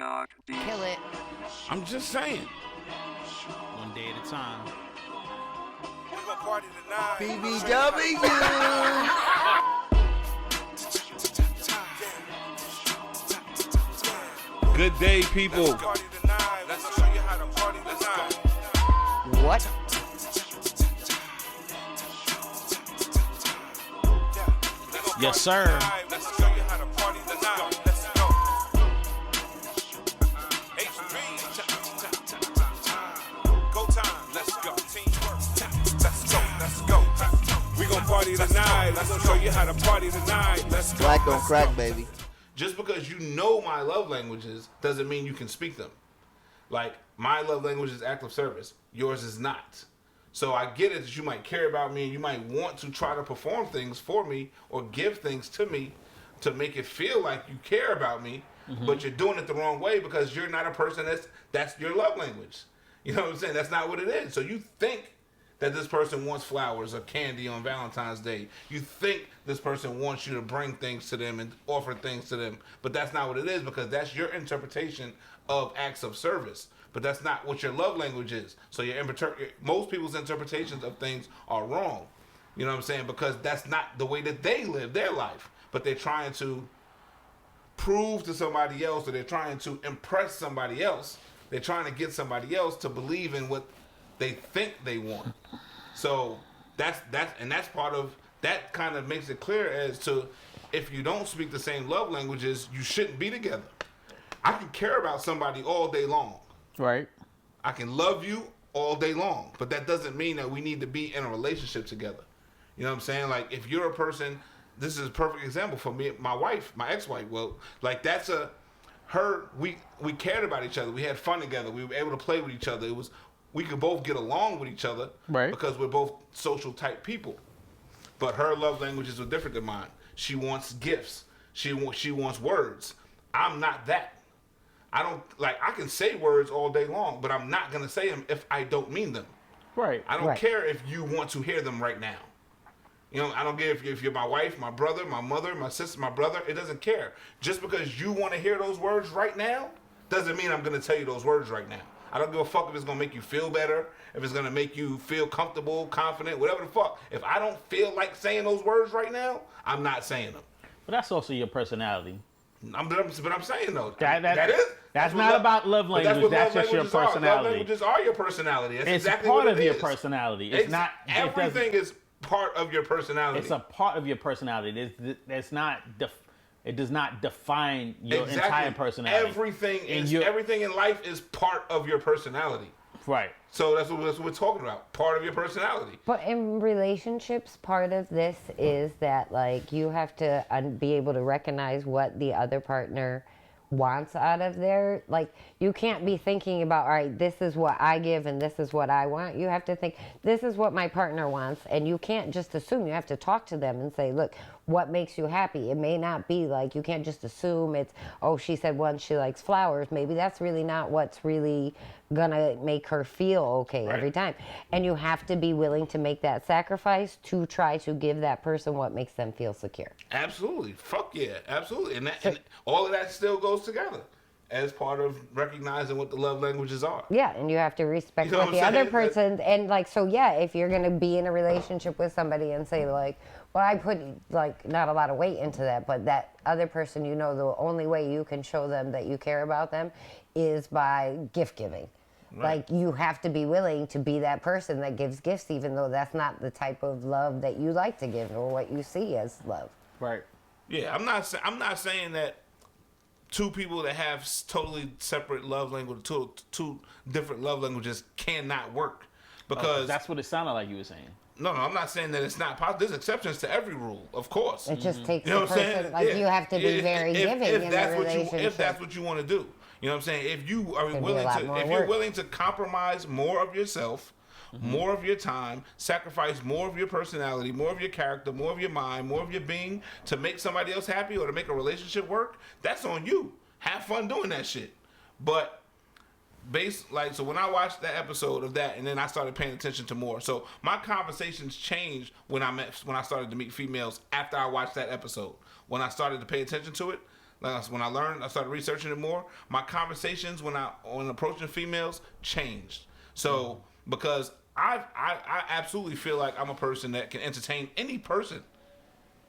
Kill it. I'm just saying. One day at a time. We gonna party tonight. BBW. Good day, people. Let's party tonight. Let's show you how to party tonight. What? Yes, sir. Let's show you how to party tonight. Let's go. HB. Go time. Let's go. Teamwork. Let's go. We gonna party tonight. Let's show you how to party tonight. Let's go. Black don't crack, baby. Just because you know my love languages doesn't mean you can speak them. Like, my love language is act of service. Yours is not. So I get it that you might care about me and you might want to try to perform things for me or give things to me to make it feel like you care about me, but you're doing it the wrong way because you're not a person that's your love language. You know what I'm saying? That's not what it is. So you think that this person wants flowers or candy on Valentine's Day. You think this person wants you to bring things to them and offer things to them, but that's not what it is because that's your interpretation of acts of service. But that's not what your love language is. So most people's interpretations of things are wrong. You know what I'm saying? Because that's not the way that they live their life. But they're trying to prove to somebody else, or they're trying to impress somebody else. They're trying to get somebody else to believe in what they think they want. So that's part of that. Kind of makes it clear as to if you don't speak the same love languages, you shouldn't be together. I can care about somebody all day long. Right. I can love you all day long, but that doesn't mean that we need to be in a relationship together. You know what I'm saying? Like, if you're a person, this is a perfect example for me, my wife, my ex-wife. Well, like, we cared about each other. We had fun together. We were able to play with each other. We could both get along with each other, right? Because we're both social type people. But her love languages are different than mine. She wants gifts. She wants words. I'm not that. I can say words all day long, but I'm not going to say them if I don't mean them. Right. I don't care if you want to hear them right now. You know, I don't care if you're my wife, my brother, my mother, my sister, my brother. It doesn't care. Just because you want to hear those words right now doesn't mean I'm going to tell you those words right now. I don't give a fuck if it's going to make you feel better, if it's going to make you feel comfortable, confident, whatever the fuck. If I don't feel like saying those words right now, I'm not saying them. But that's also your personality. But I'm saying though, that's not about love language. That's just your personality. Love languages are your personality. That's exactly what it is. It's part of your personality. It's not everything is part of your personality. It's a part of your personality. It does not define your entire personality. Everything in life is part of your personality. Right. So that's what we're talking about. Part of your personality. But in relationships, part of this is that, like, you have to be able to recognize what the other partner wants out of their, like, you can't be thinking about, all right, this is what I give and this is what I want. You have to think, this is what my partner wants, and you can't just assume. You have to talk to them and say, look, what makes you happy? It may not be like, you can't just assume it's, oh, she said once she likes flowers. Maybe that's really not what's really gonna make her feel okay every time. And you have to be willing to make that sacrifice to try to give that person what makes them feel secure. Absolutely. Fuck yeah. Absolutely. And all of that still goes together as part of recognizing what the love languages are. Yeah, and you have to respect what the other person, and like, so yeah, if you're going to be in a relationship with somebody and say like, well, I put like not a lot of weight into that, but that other person, you know, the only way you can show them that you care about them is by gift giving. Right. Like, you have to be willing to be that person that gives gifts, even though that's not the type of love that you like to give or what you see as love. Right. Yeah, I'm not saying that two people that have totally separate love language, two different love languages cannot work, because that's what it sounded like you were saying. No, I'm not saying that it's not possible. There's exceptions to every rule, of course. It just takes the person, like, you have to be very giving in a relationship. If that's what you want to do. You know what I'm saying? If you are willing to compromise more of yourself, more of your time, sacrifice more of your personality, more of your character, more of your mind, more of your being to make somebody else happy or to make a relationship work, that's on you. Have fun doing that shit. But so when I watched that episode of that, and then I started paying attention to more. So my conversations changed when I started to meet females after I watched that episode. When I started to pay attention to it, when I learned, I started researching it more. My conversations when approaching females changed. So because I absolutely feel like I'm a person that can entertain any person,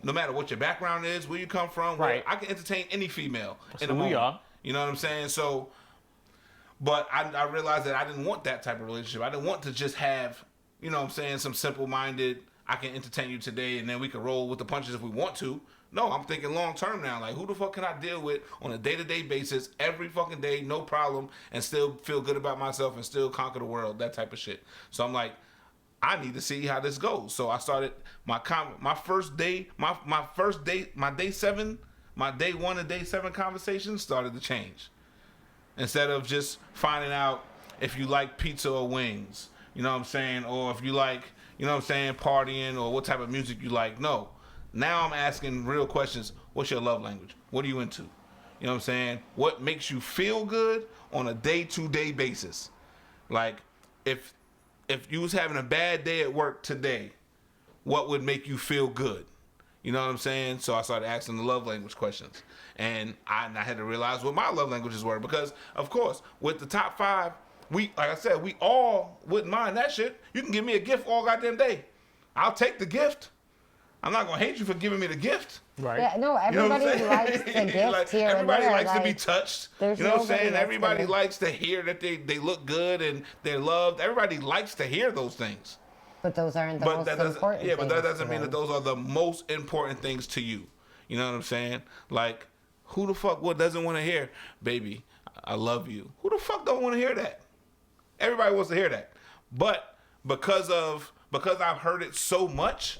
no matter what your background is, where you come from. Right. I can entertain any female in who a we moment. are. You know what I'm saying? So, but I realized that I didn't want that type of relationship. I didn't want to just have, you know what I'm saying, some simple-minded, I can entertain you today and then we can roll with the punches if we want to. No, I'm thinking long-term now. Like, who the fuck can I deal with on a day-to-day basis, every fucking day, no problem, and still feel good about myself and still conquer the world, that type of shit. So I'm like, I need to see how this goes. So I started my first day, my day 7, my day 1 and day 7 conversations started to change. Instead of just finding out if you like pizza or wings, you know what I'm saying, or if you like, you know what I'm saying, partying or what type of music you like. No. Now I'm asking real questions. What's your love language? What are you into? You know what I'm saying? What makes you feel good on a day-to-day basis? Like, if you was having a bad day at work today, what would make you feel good? You know what I'm saying? So I started asking the love language questions. And I had to realize what my love languages were. Because, of course, with the top 5, like I said, we all wouldn't mind that shit. You can give me a gift all goddamn day. I'll take the gift. I'm not going to hate you for giving me the gift. Right. Yeah, no, everybody likes the gift like, here everybody and there. likes to be touched. You know what I'm saying? Everybody likes to hear that they look good and they're loved. Everybody likes to hear those things. But those aren't the most important things. Yeah, but that doesn't mean that those are the most important things to you. You know what I'm saying? Like, who the fuck doesn't want to hear, baby, I love you? Who the fuck don't want to hear that? Everybody wants to hear that. But because I've heard it so much,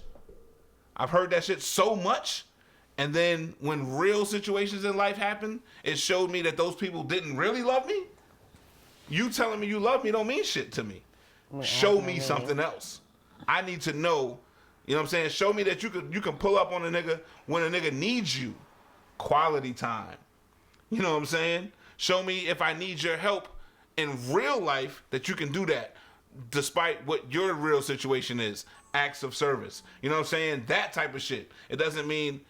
I've heard that shit so much, and then when real situations in life happen, it showed me that those people didn't really love me. You telling me you love me don't mean shit to me. Show me something else. I need to know, you know what I'm saying? Show me that you can pull up on a nigga when a nigga needs you. Quality time. You know what I'm saying? Show me if I need your help in real life that you can do that despite what your real situation is. Acts of service. You know what I'm saying? That type of shit. It doesn't mean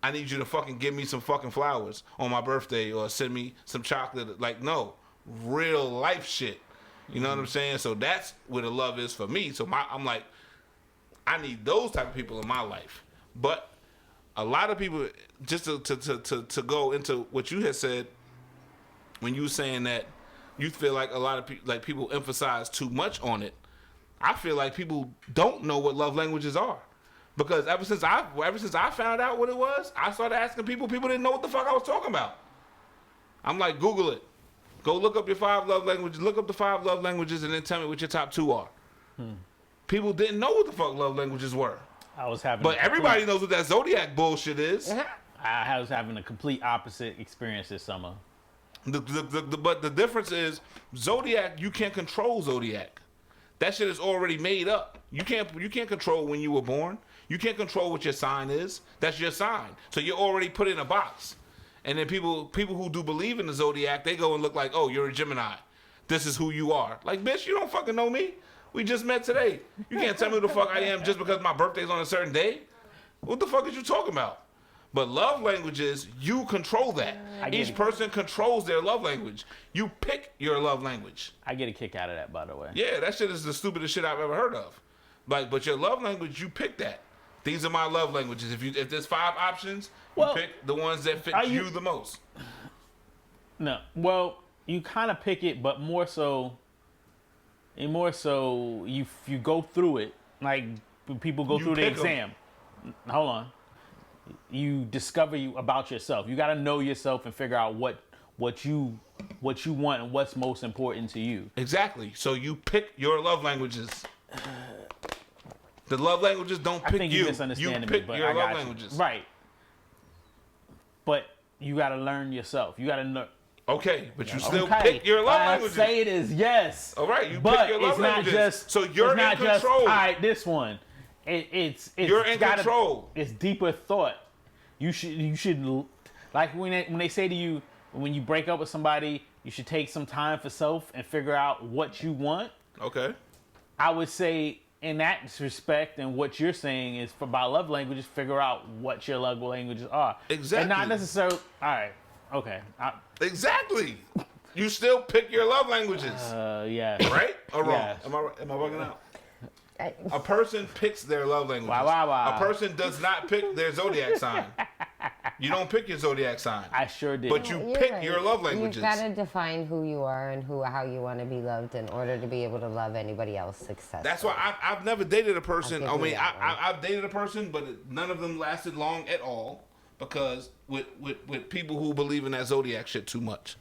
I need you to fucking give me some fucking flowers on my birthday or send me some chocolate. Like, no. Real life shit. You know what I'm saying? So that's where the love is for me. So I'm like, I need those type of people in my life. But a lot of people, just to go into what you had said, when you were saying that you feel like a lot of people emphasize too much on it, I feel like people don't know what love languages are. Because ever since I found out what it was, I started asking people didn't know what the fuck I was talking about. I'm like, Google it. Go look up your 5 love languages. Look up the 5 love languages and then tell me what your top 2 are. People didn't know what the fuck love languages were. But everybody knows what that Zodiac bullshit is. I was having a complete opposite experience this summer. But the difference is, Zodiac, you can't control Zodiac. That shit is already made up. You can't control when you were born. You can't control what your sign is. That's your sign. So you're already put in a box. And then people who do believe in the Zodiac, they go and look like, oh, you're a Gemini. This is who you are. Like, bitch, you don't fucking know me. We just met today. You can't tell me who the fuck I am just because my birthday's on a certain day. What the fuck is you talking about? But love languages, you control that. Each person controls their love language. You pick your love language. I get a kick out of that, by the way. Yeah, that shit is the stupidest shit I've ever heard of. Like, but your love language, you pick that. These are my love languages. If there's 5 options, you pick the ones that fit you the most. No, well, you kind of pick it, but more so you go through it. Like when people go through the exam. Hold on. You discover about yourself. You got to know yourself and figure out what you want and what's most important to you. Exactly. So you pick your love languages. The love languages don't pick you. I think you misunderstanding you pick me, but your I got love languages. Right. But you got to learn yourself. You got to know. Okay, but you still pick your love languages. I say it is yes. All right, you pick your love languages. So you're in control. Just, all right, this one. It's you're in control. It's deeper thought. You should like when they say to you when you break up with somebody, you should take some time for self and figure out what you want. Okay. I would say in that respect, and what you're saying is for by love languages, figure out what your love languages are. Exactly. And not necessarily. All right. Okay. Exactly. You still pick your love languages. Yeah. Right or wrong? Yes. Am I bugging out? A person picks their love languages. Wow. A person does not pick their zodiac sign. You don't pick your zodiac sign. I sure did. But you You're pick right. your love languages. You've got to define who you are and how you want to be loved in order to be able to love anybody else successfully. That's why I've never dated a person. I'll give you that one. I've dated a person, but none of them lasted long at all because with people who believe in that zodiac shit too much.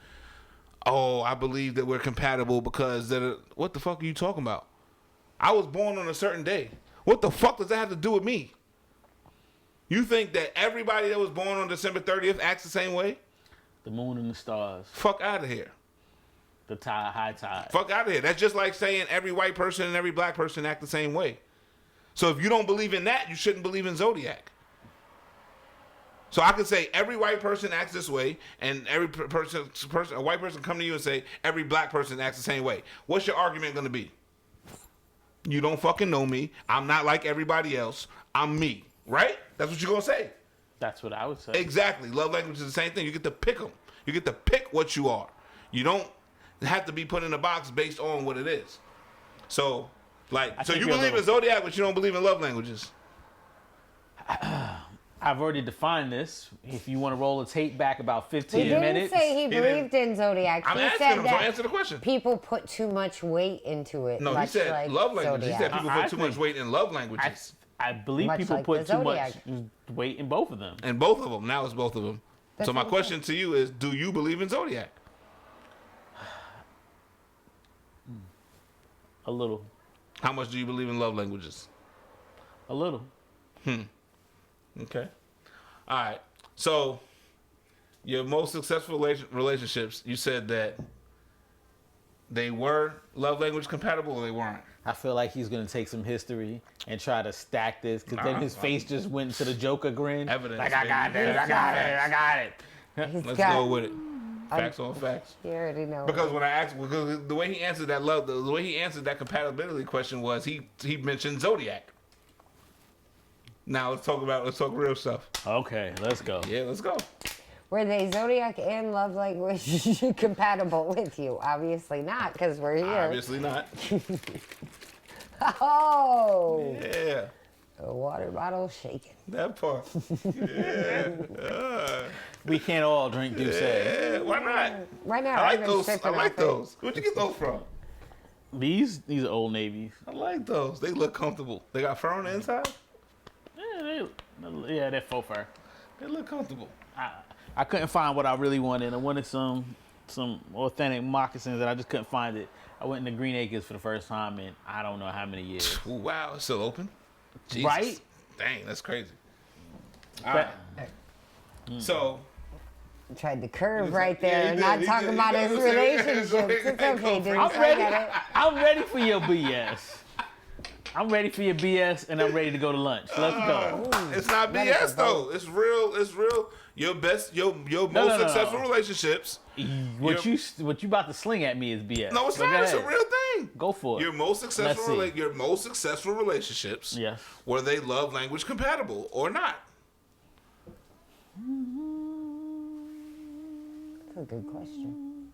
Oh, I believe that we're compatible because what the fuck are you talking about? I was born on a certain day. What the fuck does that have to do with me? You think that everybody that was born on December 30th acts the same way? The moon and the stars. Fuck out of here. The tide, high tide. Fuck out of here. That's just like saying every white person and every black person act the same way. So if you don't believe in that, you shouldn't believe in zodiac. So I could say every white person acts this way, and every person, a white person come to you and say every black person acts the same way. What's your argument going to be? You don't fucking know me. I'm not like everybody else. I'm me. Right? That's what you're going to say. That's what I would say. Exactly. Love language is the same thing. You get to pick them. You get to pick what you are. You don't have to be put in a box based on what it is. So, so you believe in zodiac, but you don't believe in love languages. I've already defined this. If you want to roll a tape back about 15 He didn't minutes. say he believed in zodiac. I'm He asking said him, so that answer the question. people put too much weight into it. No, he much said like love languages. He said zodiac. people I put too much think- weight in love languages. I believe Much people like put the too much zodiac. weight in both of them. And both of them. Now it's both of them. That's So my what I'm question to you is, do you believe in zodiac? A little. How much do you believe in love languages? A little. Okay. All right. So your most successful relationships, you said that they were love language compatible or they weren't? I feel like he's going to take some history and try to stack this because then his face just went into the Joker grin. Evidence, Like, I baby. got this, I got it, I got it. He's Let's got- go with it. Facts on facts. You already know. Because when I asked, because the way he answered that the way he answered that compatibility question was he mentioned zodiac. Now let's talk real stuff. Okay, let's go. Yeah, let's go. Were they zodiac and love language compatible with you? Obviously not, because we're here. Obviously not. Oh, Yeah, the water bottle shaking. that part. Yeah. We can't all drink Douce. Yeah, why not? Right now, I like I've been those. I sipping like off it. those. Where'd you get those from? These are Old Navies. I like those. They look comfortable. They got fur on the inside. Yeah, they're faux fur. They look comfortable. I couldn't find what I really wanted. I wanted some authentic moccasins, and I just couldn't find it. I went into Green Acres for the first time in I don't know how many years. Ooh, wow, it's still open. Jesus. Right? Dang, that's crazy. All But- right. So. Tried to curve right there, he not did, talking he about did. his Go ahead. relationships. It's okay, dude. I'm I ready. get it. I'm ready for your BS. I'm ready for your BS, and I'm ready to go to lunch. Let's go. It's not Ready for BS though. It's real. It's real. Your most no. successful relationships. What you about to sling at me is BS. No, it's But not. go It's a ahead. real thing. Go for it. Your most successful, Let's see. your most successful relationships. Yes. Were they love language compatible or not? That's a good question.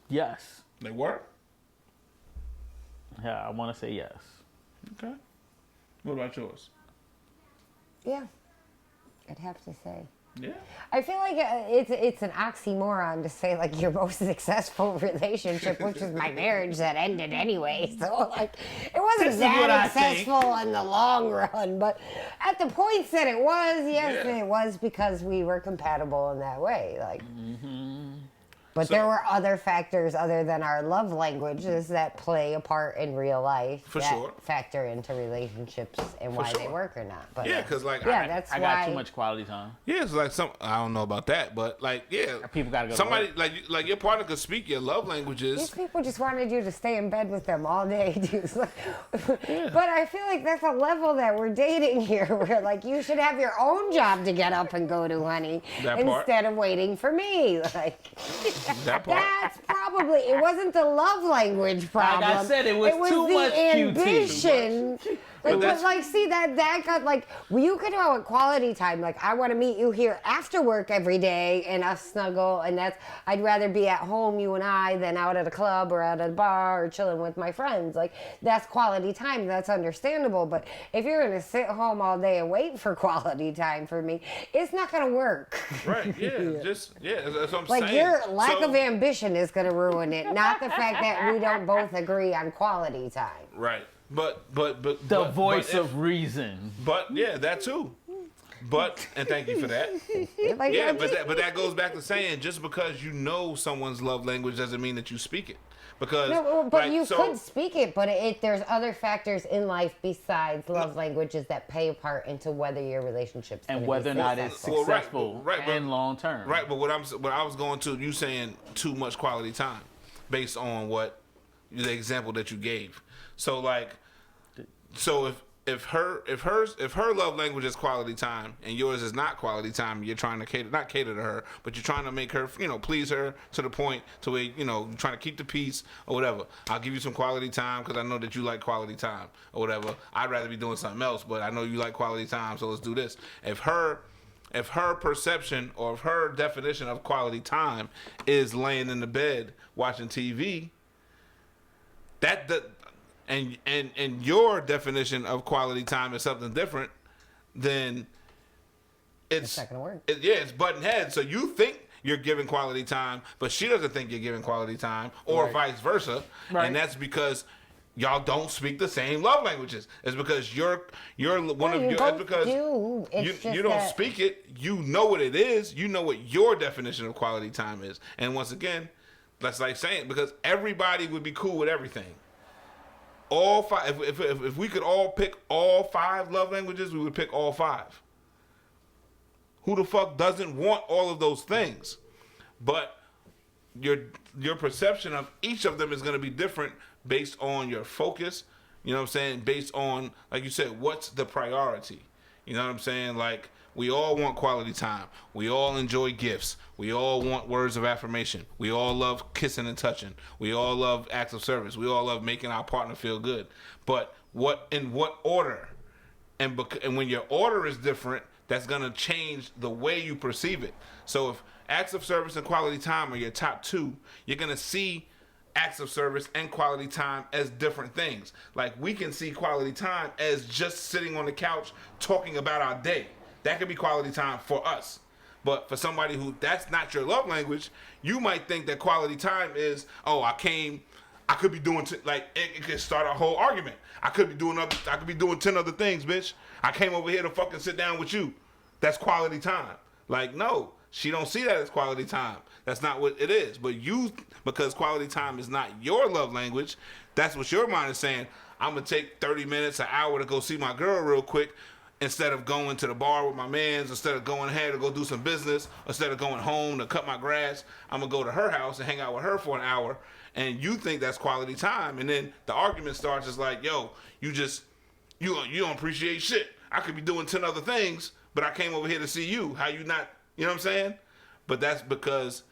Yes. They were. Yeah, I want to say yes. Okay. What about yours? Yeah, I'd have to say. Yeah. I feel like it's an oxymoron to say like your most successful relationship, which is my marriage that ended anyway. So like it wasn't This is what that I think. successful in the long run, but at the points that it was, yes, Yeah. it was because we were compatible in that way. Like, but So- there were other factors other than our love languages that play a part in real life For that sure. factor into relationships and why they sure. work or not. But Yeah, 'cause, like, yeah, I- that's I why got too much quality time. Yeah, it's like I don't know about that, but like, yeah, People gotta go to somebody work. like your partner could speak your love These languages. people just wanted you to stay in bed with them all day, dude. But I feel like that's a level that we're dating here, where like you should have your own job to get up and go to, honey, That part. instead of waiting for me. Like That part. that's probably, it wasn't the love language problem. Like I said, it was too the much QT. ambition. Like, that's- but like, see that got like, well, you could have a quality time. Like, I want to meet you here after work every day and us snuggle. And I'd rather be at home, you and I, than out at a club or out at a bar or chilling with my friends. Like, that's quality time. That's understandable. But if you're going to sit home all day and wait for quality time for me, it's not going to work. Right, yeah, that's what I'm Like, saying. your lack So- of ambition is going to ruin it, not the fact that we don't both agree on quality time. Right. But The voice of reason. But yeah, that too. But and thank you for that. Like, Yeah, but that goes back to saying just because you know someone's love language doesn't mean that you speak it. Because No, but like, you so- could speak it, but there's other factors in life besides love languages that play a part into whether your relationship's And gonna whether or be not it's successful. Well, right, successful right, but- and long term. Right, but what I was going to, you saying too much quality time based on what the example that you gave. So like, so if her love language is quality time and yours is not quality time, you're trying to not cater to her, but you're trying to make her, please her to the point to where, you're trying to keep the peace or whatever. I'll give you some quality time because I know that you like quality time or whatever. I'd rather be doing something else, but I know you like quality time, so let's do this. If her perception or if her definition of quality time is laying in the bed watching TV, and your definition of quality time is something different, then it's not gonna work. It's butting heads. So you think you're giving quality time, but she doesn't think you're giving quality time, or vice versa. Right. And that's because y'all don't speak the same love languages. It's because you're one of you your. both It's because do. It's you just don't that- speak it. You know what it is. You know what your definition of quality time is. And once again, that's like saying, because everybody would be cool with everything. All five. If we could all pick all 5 love languages, we would pick all 5. Who the fuck doesn't want all of those things? But your perception of each of them is going to be different based on your focus. You know what I'm saying? Based on, like you said, what's the priority? You know what I'm saying? Like, we all want quality time. We all enjoy gifts. We all want words of affirmation. We all love kissing and touching. We all love acts of service. We all love making our partner feel good. But in what order? And when your order is different, that's going to change the way you perceive it. So if acts of service and quality time are your top 2, you're going to see acts of service and quality time as different things. Like, we can see quality time as just sitting on the couch talking about our day. That could be quality time for us. But for somebody who that's not your love language, you might think that quality time is, I could be doing, it could start a whole argument. I could be doing 10 other things, bitch. I came over here to fucking sit down with you. That's quality time. Like, no, she don't see that as quality time. That's not what it is. But you, because quality time is not your love language, that's what your mind is saying. I'm going to take 30 minutes, an hour to go see my girl real quick, instead of going to the bar with my mans, instead of going ahead to go do some business, instead of going home to cut my grass, I'm going to go to her house and hang out with her for an hour. And you think that's quality time. And then the argument starts as like, yo, you don't appreciate shit. I could be doing 10 other things, but I came over here to see you. How you not, you know what I'm saying? But that's because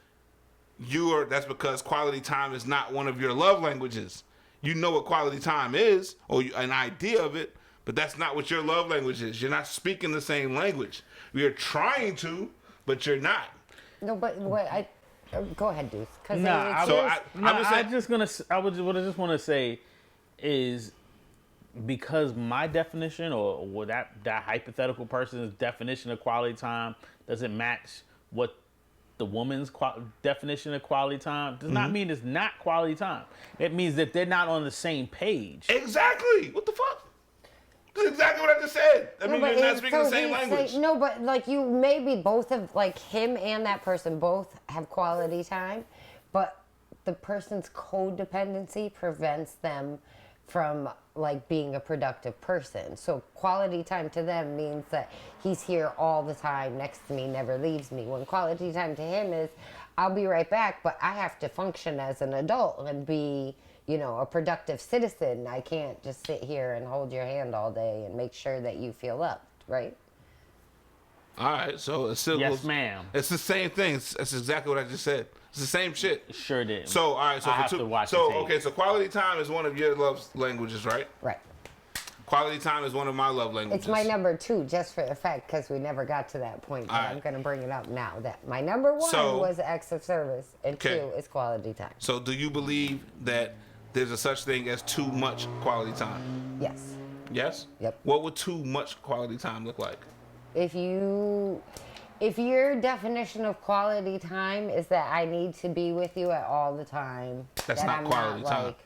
quality time is not one of your love languages. You know what quality time is, or an idea of it, but that's not what your love language is. You're not speaking the same language. You're trying to, but you're not. No, but go ahead, Deuce. I just want to say is, because my definition or that hypothetical person's definition of quality time doesn't match what the woman's definition of quality time, does not mean it's not quality time. It means that they're not on the same page. Exactly. What the fuck? That's exactly what I just said. I mean, you're not speaking the same language. No, but like, you maybe both of, like, him and that person both have quality time, but the person's codependency prevents them from, like, being a productive person. So quality time to them means that he's here all the time next to me, never leaves me. When quality time to him is, I'll be right back, but I have to function as an adult and be, a productive citizen. I can't just sit here and hold your hand all day and make sure that you feel loved, right? All right, so it still Yes, goes. ma'am. It's the same thing. That's exactly what I just said. It's the same shit. Sure did. So all right, so I for have two, to watch so the tape. okay, so quality time is one of your love languages, right? Right. Quality time is one of my love languages. It's my number 2, just for the fact, because we never got to that point. But All right. I'm going to bring it up now. That my number 1 So- was acts of service, and Okay. 2 is quality time. So do you believe that there's a such thing as too much quality time? Yes. Yes. Yep. What would too much quality time look like? If your definition of quality time is that I need to be with you at all the time, That's that not I'm quality not time. like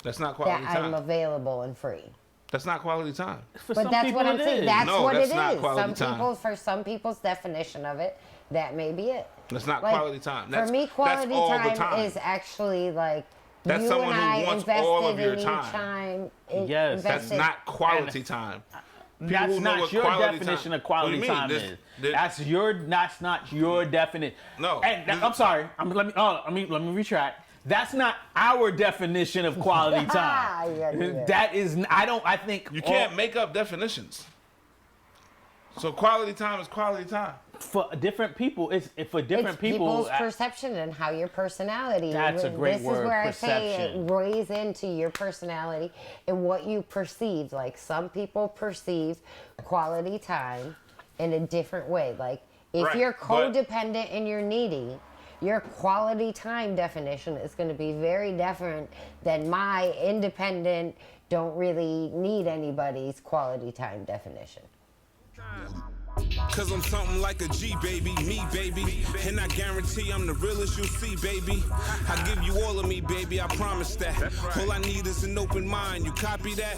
That's not quality that I'm time. available and free. That's not quality time. For But some that's people what I'm it saying. is. That's No, what that's it not is. quality Some time. people, for some people's definition of it, that may be it. That's not Like, quality time. For me, quality all the time is actually like That's you someone and who I wants invested all of your in each time. time. Yes, That's invested- not quality time. People That's who know not what your quality definition time- of quality What do you mean? time This- is. this- That's not your definition. No, And this- I'm sorry. Let me retract. That's not our definition of quality time. Yeah, yeah. That is. I think You can't make up definitions. So quality time is quality time. for different people. It's for different It's people. people's perception and how your personality. That's a great This word, is where I say perception. it weighs into your personality and what you perceive. Like some people perceive quality time in a different way. Like if Right, you're but- codependent and you're needy, your quality time definition is going to be very different than my independent, don't really need anybody's quality time definition. Cause I'm something like a G, baby, me, baby. And I guarantee I'm the realest you'll see, baby. I give you all of me, baby, I promise that. All I need is an open mind, you copy that?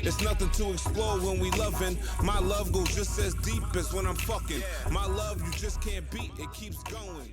It's nothing to explore when we loving. My love goes just as deep as when I'm fucking. My love you just can't beat, it keeps going.